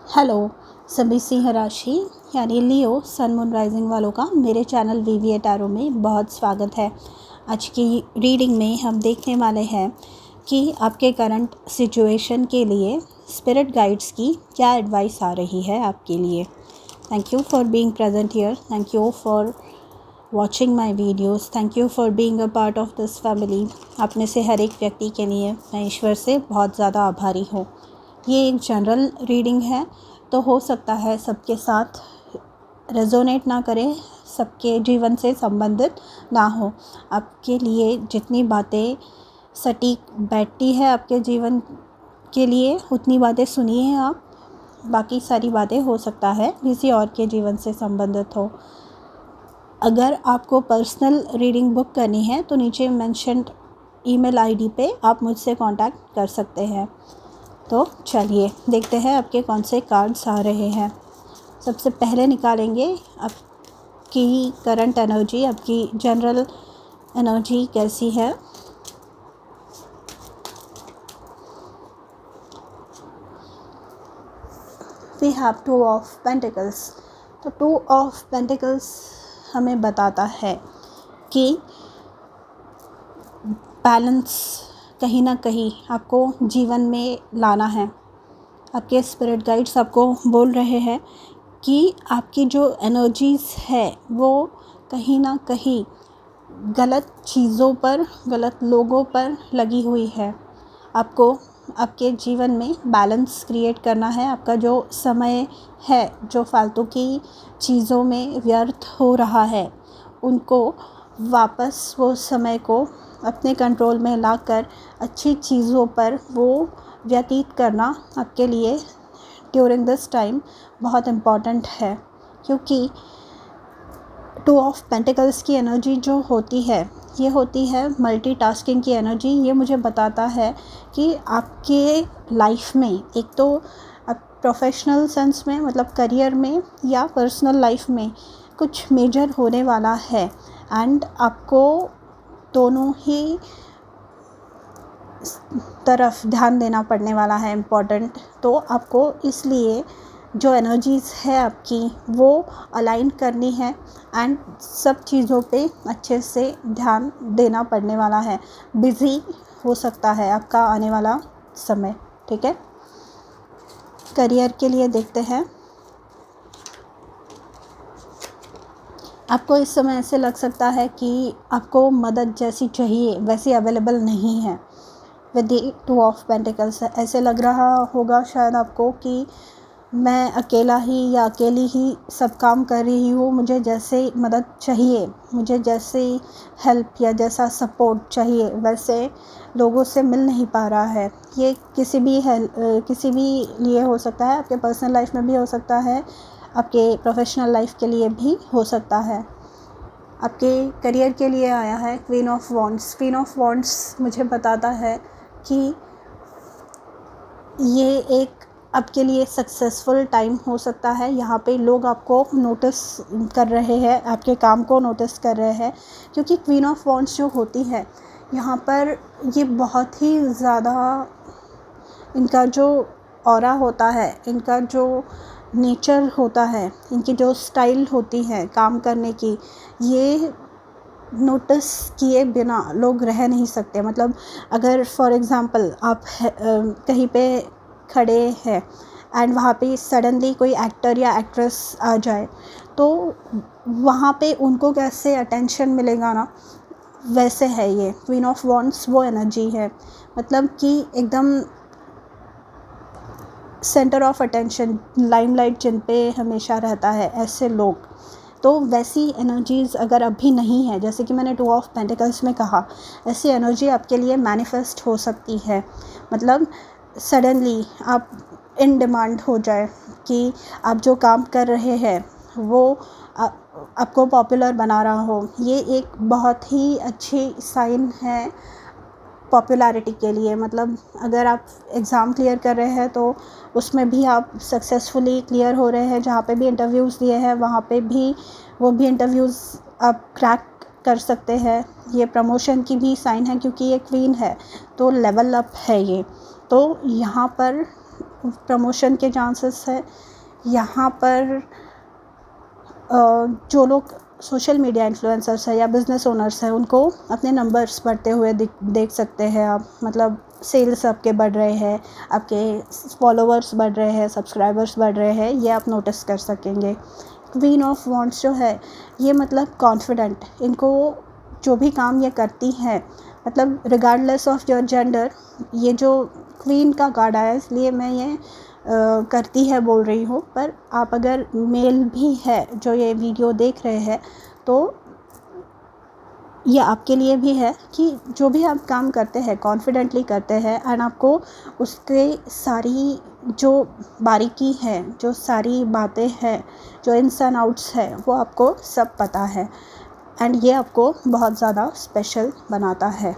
Hello सभी सिंह राशि यानी लियो सन मून राइजिंग वालों का मेरे चैनल वीवीए टैरो में बहुत स्वागत है। आज की रीडिंग में हम देखने वाले हैं कि आपके करंट सिचुएशन के लिए स्पिरिट गाइड्स की क्या एडवाइस आ रही है आपके लिए। Thank you for being present here, thank you for watching my videos, thank you for being a part of this family. आप में से हर एक व्यक्ति के लिए मैं ईश्वर से बहुत ज़्यादा आभारी हूँ। ये एक जनरल रीडिंग है, तो हो सकता है सबके साथ रेजोनेट ना करे, सबके जीवन से संबंधित ना हो। आपके लिए जितनी बातें सटीक बैठती है आपके जीवन के लिए उतनी बातें सुनिए आप। बाकी सारी बातें हो सकता है किसी और के जीवन से संबंधित हो। अगर आपको पर्सनल रीडिंग बुक करनी है तो नीचे मेंशन्ड ईमेल आईडी पे आप मुझसे कांटेक्ट कर सकते हैं। तो चलिए देखते हैं आपके कौन से कार्ड्स आ रहे हैं। सबसे पहले निकालेंगे आपकी करंट एनर्जी, आपकी जनरल एनर्जी कैसी है। We have two of pentacles. तो टू ऑफ पेंटिकल्स हमें बताता है कि बैलेंस कहीं ना कहीं आपको जीवन में लाना है। आपके स्पिरिट गाइड्स आपको बोल रहे हैं कि आपकी जो एनर्जीज़ है वो कहीं ना कहीं गलत चीज़ों पर, गलत लोगों पर लगी हुई है। आपको आपके जीवन में बैलेंस क्रिएट करना है। आपका जो समय है जो फालतू की चीज़ों में व्यर्थ हो रहा है, उनको वापस वो समय को अपने कंट्रोल में लाकर अच्छी चीज़ों पर वो व्यतीत करना आपके लिए ड्यूरिंग दिस टाइम बहुत इम्पॉर्टेंट है। क्योंकि टू ऑफ पेंटिकल्स की एनर्जी जो होती है, ये होती है मल्टीटास्किंग की एनर्जी। ये मुझे बताता है कि आपके लाइफ में एक तो प्रोफेशनल सेंस में मतलब करियर में या पर्सनल लाइफ में कुछ मेजर होने वाला है एंड आपको दोनों ही तरफ ध्यान देना पड़ने वाला है इम्पॉर्टेंट। तो आपको इसलिए जो एनर्जीज़ है आपकी वो अलाइन करनी है एंड सब चीज़ों पे अच्छे से ध्यान देना पड़ने वाला है। बिज़ी हो सकता है आपका आने वाला समय, ठीक है। करियर के लिए देखते हैं। आपको इस समय ऐसे लग सकता है कि आपको मदद जैसी चाहिए वैसी अवेलेबल नहीं है। With the two of pentacles ऐसे लग रहा होगा शायद आपको कि मैं अकेला ही या अकेली ही सब काम कर रही हूँ, मुझे जैसे मदद चाहिए, मुझे जैसे हेल्प या जैसा सपोर्ट चाहिए वैसे लोगों से मिल नहीं पा रहा है। ये किसी भी लिए हो सकता है, आपके पर्सनल लाइफ में भी हो सकता है, आपके प्रोफेशनल लाइफ के लिए भी हो सकता है। आपके करियर के लिए आया है queen of wands. Queen of wands मुझे बताता है कि ये एक आपके लिए सक्सेसफुल टाइम हो सकता है। यहाँ पे लोग आपको नोटिस कर रहे हैं, आपके काम को नोटिस कर रहे हैं। क्योंकि क्वीन ऑफ वॉन्ड्स जो होती है यहाँ पर, ये बहुत ही ज़्यादा इनका जो ऑरा होता है, इनका जो नेचर होता है, इनकी जो स्टाइल होती है काम करने की, ये नोटिस किए बिना लोग रह नहीं सकते। मतलब अगर फॉर एग्ज़ाम्पल आप कहीं पे खड़े हैं एंड वहाँ पे सडनली कोई एक्टर या एक्ट्रेस आ जाए तो वहाँ पे उनको कैसे अटेंशन मिलेगा ना, वैसे है ये क्वीन ऑफ वॉन्ड्स वो एनर्जी है। मतलब कि एकदम सेंटर ऑफ अटेंशन, लाइमलाइट जिन पे हमेशा रहता है ऐसे लोग। तो वैसी एनर्जीज़ अगर अभी नहीं है, जैसे कि मैंने टू ऑफ पेंटिकल्स में कहा, ऐसी एनर्जी आपके लिए मैनिफेस्ट हो सकती है। मतलब सडनली आप इन डिमांड हो जाए कि आप जो काम कर रहे हैं वो आपको पॉपुलर बना रहा हो। ये एक बहुत ही अच्छी साइन है पॉपुलैरिटी के लिए। मतलब अगर आप एग्ज़ाम क्लियर कर रहे हैं तो उसमें भी आप सक्सेसफुली क्लियर हो रहे हैं, जहाँ पे भी इंटरव्यूज़ दिए हैं वहाँ पे भी वो भी इंटरव्यूज़ आप क्रैक कर सकते हैं। ये प्रमोशन की भी साइन है क्योंकि ये क्वीन है तो लेवल अप है ये। तो यहाँ पर प्रमोशन के चांसेस है। यहाँ पर जो लोग सोशल मीडिया इन्फ्लुएंसर्स है या बिज़नेस ओनर्स हैं, उनको अपने नंबर्स बढ़ते हुए देख सकते हैं आप। मतलब सेल्स आपके बढ़ रहे हैं, आपके फॉलोअर्स बढ़ रहे हैं, सब्सक्राइबर्स बढ़ रहे हैं, ये आप नोटिस कर सकेंगे। क्वीन ऑफ वॉन्ड्स जो है ये मतलब कॉन्फिडेंट, इनको जो भी काम ये करती हैं, मतलब रिगार्डलेस ऑफ योर जेंडर, ये जो क्वीन का कार्ड आया इसलिए मैं ये करती है बोल रही हूँ, पर आप अगर मेल भी है जो ये वीडियो देख रहे हैं तो ये आपके लिए भी है कि जो भी आप काम करते हैं कॉन्फिडेंटली करते हैं, एंड आपको उसके सारी जो बारीकी है, जो सारी बातें हैं, जो इन्स एंड आउट्स है, वो आपको सब पता है, एंड ये आपको बहुत ज़्यादा स्पेशल बनाता है।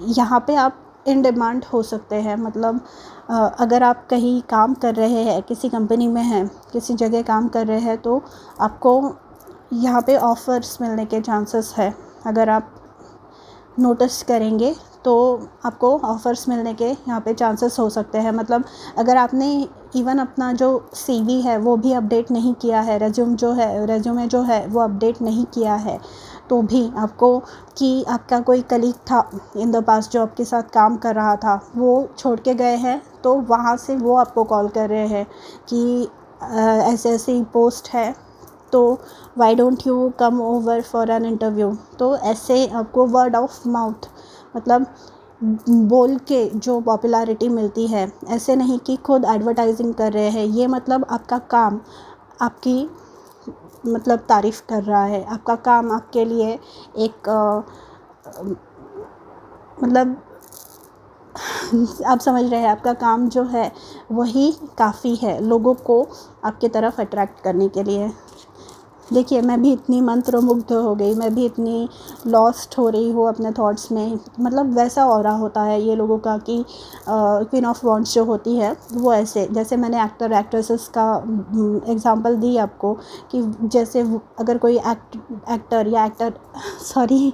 यहाँ पे आप इन डिमांड हो सकते हैं। मतलब अगर आप कहीं काम कर रहे हैं, किसी कंपनी में हैं, किसी जगह काम कर रहे हैं, तो आपको यहाँ पे ऑफ़र्स मिलने के चांसेस है। अगर आप नोटिस करेंगे तो आपको ऑफ़र्स मिलने के यहाँ पे चांसेस हो सकते हैं। मतलब अगर आपने इवन अपना जो सीवी है वो भी अपडेट नहीं किया है, रेज्यूमे जो है वो अपडेट नहीं किया है, तो भी आपको कि आपका कोई कलीग था इन द पास्ट जो आपके साथ काम कर रहा था, वो छोड़ के गए हैं, तो वहाँ से वो आपको कॉल कर रहे हैं कि ऐसे ऐसी पोस्ट है, तो why don't you come over for an interview. तो ऐसे आपको वर्ड ऑफ माउथ, मतलब बोल के जो पॉपुलैरिटी मिलती है, ऐसे नहीं कि खुद एडवर्टाइजिंग कर रहे हैं। ये मतलब आपका काम आपकी मतलब तारीफ़ कर रहा है, आपका काम आपके लिए एक मतलब आप समझ रहे हैं, आपका काम जो है वही काफ़ी है लोगों को आपकी तरफ अट्रैक्ट करने के लिए। देखिए, मैं भी इतनी मंत्रमुग्ध हो गई, मैं भी इतनी लॉस्ट हो रही हूँ अपने थॉट्स में। मतलब वैसा ऑरा होता है ये लोगों का कि क्वीन ऑफ वॉन्ड्स जो होती है वो ऐसे, जैसे मैंने एक्टर एक्ट्रेसेस का एग्जांपल दी आपको, कि जैसे अगर कोई एक्टर या एक्टर सॉरी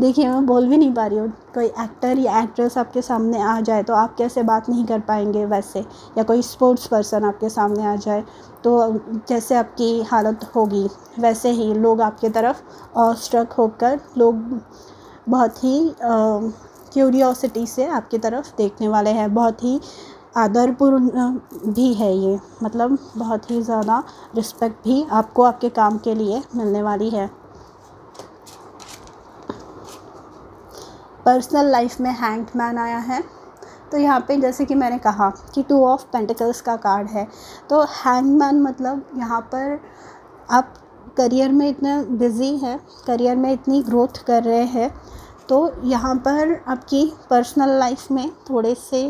देखिए मैं बोल भी नहीं पा रही हूँ, कोई एक्टर या एक्ट्रेस आपके सामने आ जाए तो आप कैसे बात नहीं कर पाएंगे वैसे, या कोई स्पोर्ट्स पर्सन आपके सामने आ जाए तो जैसे आपकी हालत होगी, वैसे ही लोग आपके तरफ ऑस्ट्रक होकर, लोग बहुत ही क्यूरियोसिटी से आपकी तरफ देखने वाले हैं। बहुत ही आदरपूर्ण भी है ये, मतलब बहुत ही ज़्यादा रिस्पेक्ट भी आपको आपके काम के लिए मिलने वाली है। पर्सनल लाइफ में हैंग्ड मैन आया है, तो यहाँ पे जैसे कि मैंने कहा कि 2 ऑफ पेंटिकल्स का कार्ड है, तो हैंगमैन मतलब यहाँ पर आप करियर में इतना बिज़ी है, करियर में इतनी ग्रोथ कर रहे हैं, तो यहाँ पर आपकी पर्सनल लाइफ में थोड़े से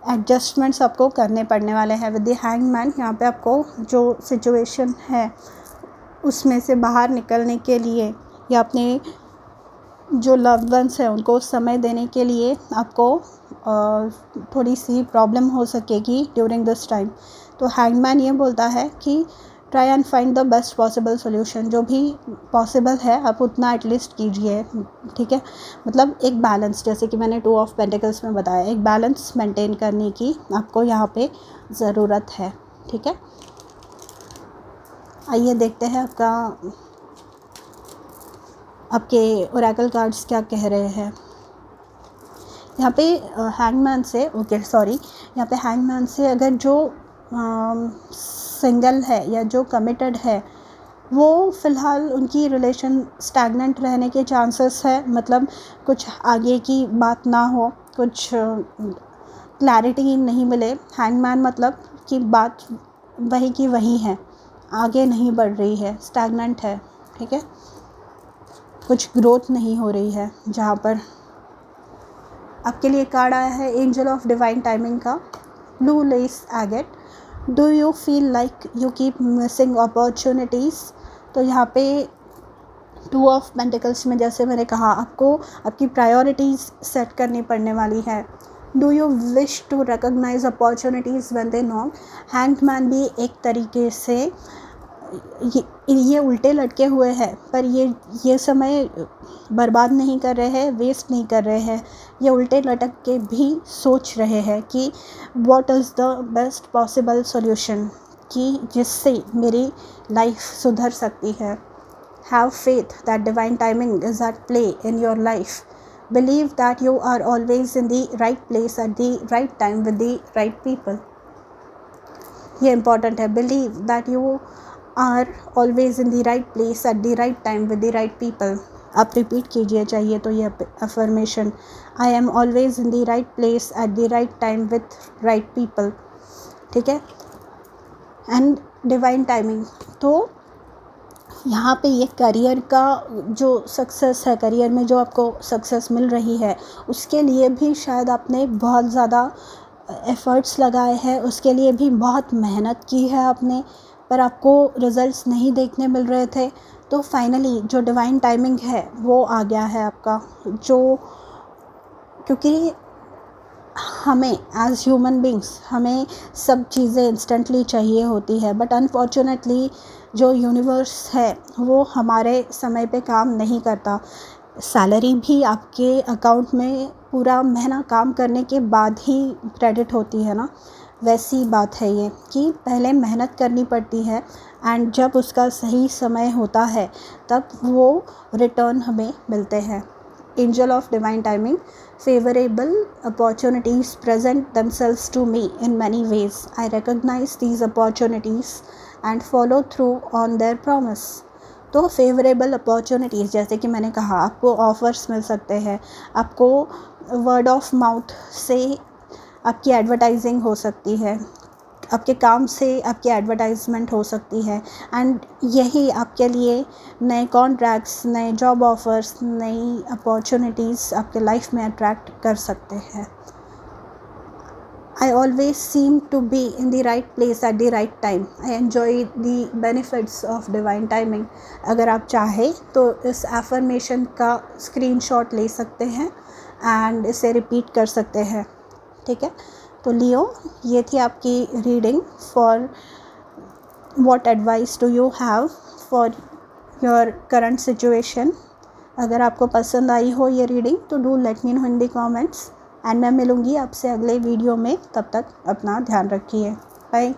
एडजस्टमेंट्स आपको करने पड़ने वाले हैं विद द हैंगमैन। यहाँ पे आपको जो सिचुएशन है उसमें से बाहर निकलने के लिए, या अपने जो लव्ड वंस हैं उनको समय देने के लिए आपको थोड़ी सी प्रॉब्लम हो सकेगी ड्यूरिंग दिस टाइम। तो हैंगमैन ये बोलता है कि try and find the best possible solution, जो भी पॉसिबल है आप उतना एटलीस्ट कीजिए, ठीक है। मतलब एक बैलेंस, जैसे कि मैंने 2 ऑफ पेंटिकल्स में बताया, एक बैलेंस मेंटेन करने की आपको यहाँ पे ज़रूरत है, ठीक है। आइए देखते हैं आपके ओरेकल कार्ड्स क्या कह रहे हैं। यहाँ पे हैंगमैन से यहाँ पे हैंगमैन से अगर जो सिंगल है या जो कमिटेड है, वो फ़िलहाल उनकी रिलेशन स्टैगनेंट रहने के चांसेस है। मतलब कुछ आगे की बात ना हो, कुछ क्लैरिटी नहीं मिले। हैंगमैन मतलब कि बात वही की वही है, आगे नहीं बढ़ रही है, स्टैगनेंट है, ठीक है। कुछ ग्रोथ नहीं हो रही है। जहाँ पर आपके लिए कार्ड आया है एंजल ऑफ डिवाइन टाइमिंग का, blue less agate. Do you feel like you keep missing opportunities. तो यहाँ पे 2 ऑफ पेंटिकल्स में जैसे मैंने कहा, आपको आपकी प्रायोरिटीज़ सेट करनी पड़ने वाली है। Do you wish to recognise opportunities when they knock. Hanged man भी एक तरीके से ये उल्टे लटके हुए हैं, पर ये समय बर्बाद नहीं कर रहे हैं, वेस्ट नहीं कर रहे हैं। ये उल्टे लटक के भी सोच रहे हैं कि what is the best possible solution, कि जिससे मेरी लाइफ सुधर सकती है। Have faith that divine timing is at play in your life. Believe that you are always in the right place at the right time with the right people. ये important है। Believe that you are always in the right place at the right time with the right people. आप repeat कीजिए चाहिए तो ये affirmation, I am always in the right place at the right time with right people. ठीक है। And divine timing, तो यहाँ पे ये करियर का जो सक्सेस है, करियर में जो आपको सक्सेस मिल रही है, उसके लिए भी शायद आपने बहुत ज़्यादा एफ़र्ट्स लगाए हैं, उसके लिए भी बहुत मेहनत की है आपने, पर आपको रिज़ल्ट्स नहीं देखने मिल रहे थे। तो फाइनली जो डिवाइन टाइमिंग है वो आ गया है आपका, जो क्योंकि हमें एज ह्यूमन बींग्स हमें सब चीज़ें इंस्टेंटली चाहिए होती है, बट अनफॉर्चुनेटली जो यूनिवर्स है वो हमारे समय पे काम नहीं करता। सैलरी भी आपके अकाउंट में पूरा महीना काम करने के बाद ही क्रेडिट होती है ना, वैसी बात है ये कि पहले मेहनत करनी पड़ती है, एंड जब उसका सही समय होता है तब वो रिटर्न हमें मिलते हैं। Angel of divine timing, favorable opportunities present themselves to me in many ways. I recognize these opportunities and follow through on their promise. तो फेवरेबल अपॉर्चुनिटीज़, जैसे कि मैंने कहा, आपको ऑफ़र्स मिल सकते हैं, आपको वर्ड ऑफ माउथ से आपकी एडवर्टाइजिंग हो सकती है, आपके काम से आपकी एडवर्टाइजमेंट हो सकती है, एंड यही आपके लिए नए कॉन्ट्रैक्ट्स, नए जॉब ऑफ़र्स, नई अपॉर्चुनिटीज़ आपके लाइफ में अट्रैक्ट कर सकते हैं। I always seem to be in the right place at the right time. I enjoy the benefits of divine timing. अगर आप चाहें तो इस एफर्मेशन का स्क्रीनशॉट ले सकते हैं एंड इसे रिपीट कर सकते हैं। ठीक है, तो लियो, ये थी आपकी reading for what advice do you have for your current situation. अगर आपको पसंद आई हो ये रीडिंग तो do let me know in the comments, and मैं मिलूँगी आपसे अगले वीडियो में। तब तक अपना ध्यान रखिए। बाय।